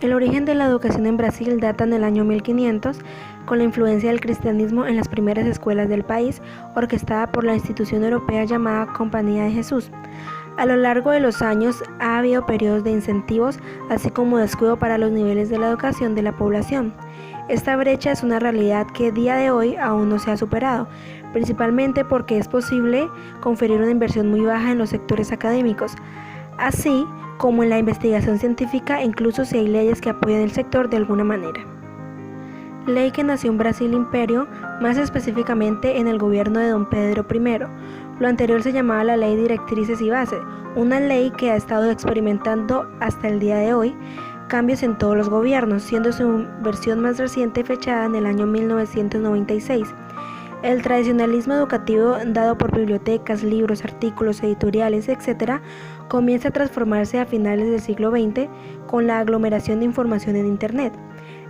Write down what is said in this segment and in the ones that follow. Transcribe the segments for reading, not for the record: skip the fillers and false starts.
El origen de la educación en Brasil data en el año 1500, con la influencia del cristianismo en las primeras escuelas del país, orquestada por la institución europea llamada Compañía de Jesús. A lo largo de los años ha habido periodos de incentivos, así como descuido para los niveles de la educación de la población. Esta brecha es una realidad que a día de hoy aún no se ha superado, principalmente porque es posible conferir una inversión muy baja en los sectores académicos, así como en la investigación científica, incluso si hay leyes que apoyan el sector de alguna manera. Ley que nació en Brasil Imperio, más específicamente en el gobierno de Don Pedro I. Lo anterior se llamaba la Ley de Directrices y Bases, una ley que ha estado experimentando hasta el día de hoy cambios en todos los gobiernos, siendo su versión más reciente fechada en el año 1996. El tradicionalismo educativo dado por bibliotecas, libros, artículos, editoriales, etc., comienza a transformarse a finales del siglo XX con la aglomeración de información en Internet.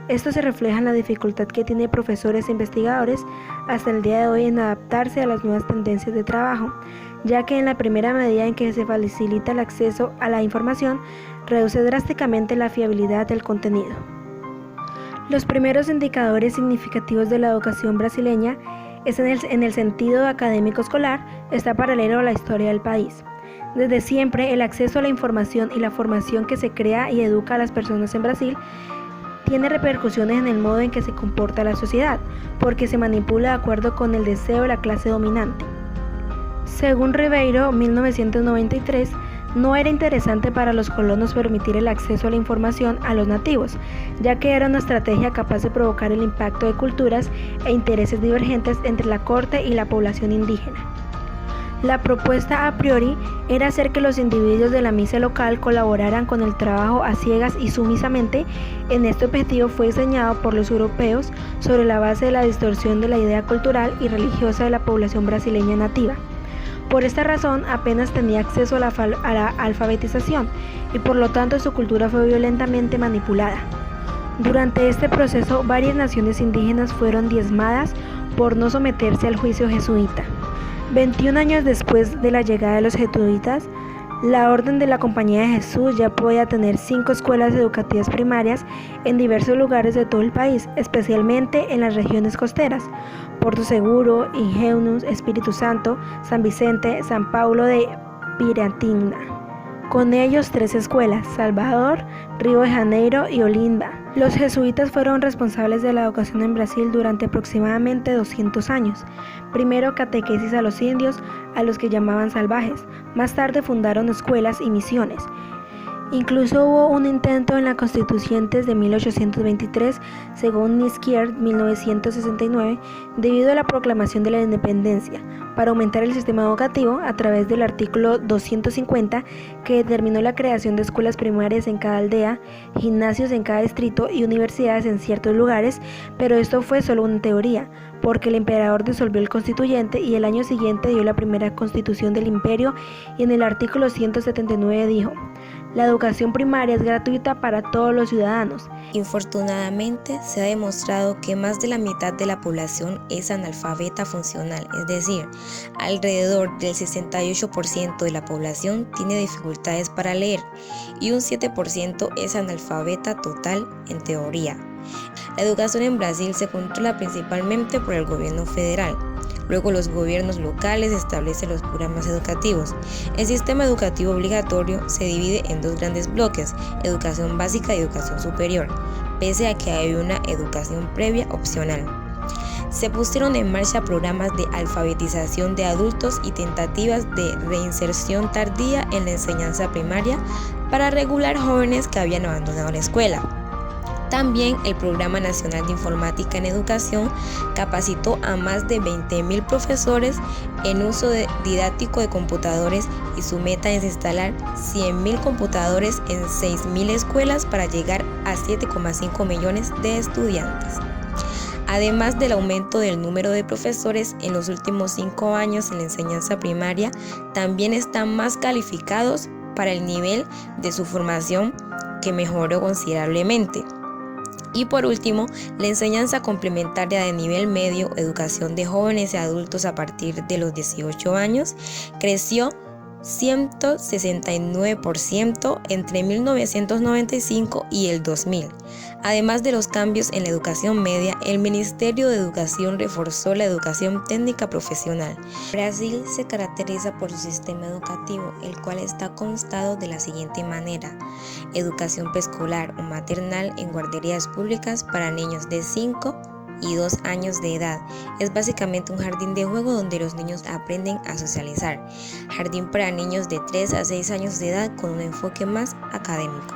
Esto se refleja en la dificultad que tienen profesores e investigadores hasta el día de hoy en adaptarse a las nuevas tendencias de trabajo, ya que en la primera medida en que se facilita el acceso a la información, reduce drásticamente la fiabilidad del contenido. Los primeros indicadores significativos de la educación brasileña es en el sentido académico escolar, está paralelo a la historia del país. Desde siempre, el acceso a la información y la formación que se crea y educa a las personas en Brasil tiene repercusiones en el modo en que se comporta la sociedad, porque se manipula de acuerdo con el deseo de la clase dominante. Según Ribeiro, 1993, no era interesante para los colonos permitir el acceso a la información a los nativos, ya que era una estrategia capaz de provocar el impacto de culturas e intereses divergentes entre la corte y la población indígena. La propuesta a priori era hacer que los individuos de la misa local colaboraran con el trabajo a ciegas y sumisamente. En este objetivo fue diseñado por los europeos sobre la base de la distorsión de la idea cultural y religiosa de la población brasileña nativa. Por esta razón apenas tenía acceso a la alfabetización y por lo tanto su cultura fue violentamente manipulada. Durante este proceso varias naciones indígenas fueron diezmadas por no someterse al juicio jesuita. 21 años después de la llegada de los jesuitas, la Orden de la Compañía de Jesús ya podía tener 5 escuelas educativas primarias en diversos lugares de todo el país, especialmente en las regiones costeras: Porto Seguro, Ingenuos, Espíritu Santo, San Vicente, San Paulo de Piratina. Con ellos 3 escuelas: Salvador, Río de Janeiro y Olinda. Los jesuitas fueron responsables de la educación en Brasil durante aproximadamente 200 años. Primero catequesis a los indios, a los que llamaban salvajes. Más tarde fundaron escuelas y misiones. Incluso hubo un intento en la Constituyentes de 1823, según Nisquier, 1969, debido a la proclamación de la independencia, para aumentar el sistema educativo a través del artículo 250, que determinó la creación de escuelas primarias en cada aldea, gimnasios en cada distrito y universidades en ciertos lugares, pero esto fue solo una teoría, porque el emperador disolvió el constituyente y el año siguiente dio la primera constitución del imperio, y en el artículo 179 dijo: la educación primaria es gratuita para todos los ciudadanos. Infortunadamente, se ha demostrado que más de la mitad de la población es analfabeta funcional, es decir, alrededor del 68% de la población tiene dificultades para leer y un 7% es analfabeta total en teoría. La educación en Brasil se controla principalmente por el gobierno federal. Luego los gobiernos locales establecen los programas educativos. El sistema educativo obligatorio se divide en 2 grandes bloques: educación básica y educación superior, pese a que hay una educación previa opcional. Se pusieron en marcha programas de alfabetización de adultos y tentativas de reinserción tardía en la enseñanza primaria para regular jóvenes que habían abandonado la escuela. También el Programa Nacional de Informática en Educación capacitó a más de 20.000 profesores en uso didáctico de computadores y su meta es instalar 100.000 computadores en 6.000 escuelas para llegar a 7,5 millones de estudiantes. Además del aumento del número de profesores en los últimos 5 años en la enseñanza primaria, también están más calificados para el nivel de su formación, que mejoró considerablemente. Y por último, la enseñanza complementaria de nivel medio, educación de jóvenes y adultos a partir de los 18 años, creció 169% entre 1995 y el 2000. Además de los cambios en la educación media, el Ministerio de Educación reforzó la educación técnica profesional. Brasil se caracteriza por su sistema educativo, el cual está constado de la siguiente manera: educación preescolar o maternal en guarderías públicas para niños de 5 y 2 años de edad. Es básicamente un jardín de juego donde los niños aprenden a socializar. Jardín para niños de 3 a 6 años de edad con un enfoque más académico.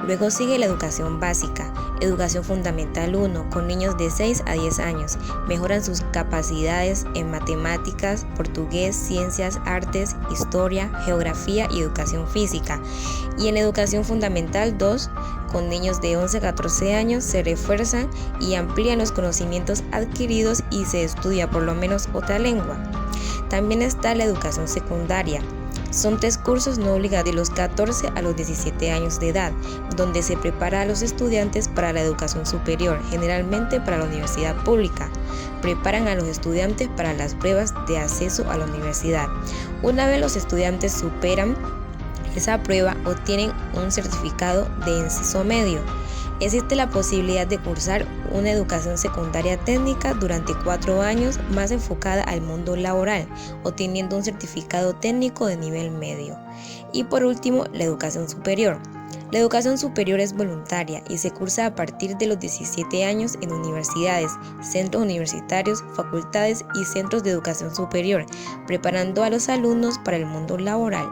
Luego sigue la educación básica, educación fundamental 1, con niños de 6 a 10 años. Mejoran sus capacidades en matemáticas, portugués, ciencias, artes, historia, geografía y educación física. Y en la educación fundamental 2, con niños de 11 a 14 años, se refuerzan y amplían los conocimientos adquiridos y se estudia por lo menos otra lengua. También está la educación secundaria. Son 3 cursos no obligatorios de los 14 a los 17 años de edad, donde se prepara a los estudiantes para la educación superior, generalmente para la universidad pública. Preparan a los estudiantes para las pruebas de acceso a la universidad. Una vez los estudiantes superan esa prueba, obtienen un certificado de acceso medio. Existe la posibilidad de cursar una educación secundaria técnica durante 4 años más enfocada al mundo laboral, obteniendo un certificado técnico de nivel medio. Y por último, la educación superior. La educación superior es voluntaria y se cursa a partir de los 17 años en universidades, centros universitarios, facultades y centros de educación superior, preparando a los alumnos para el mundo laboral.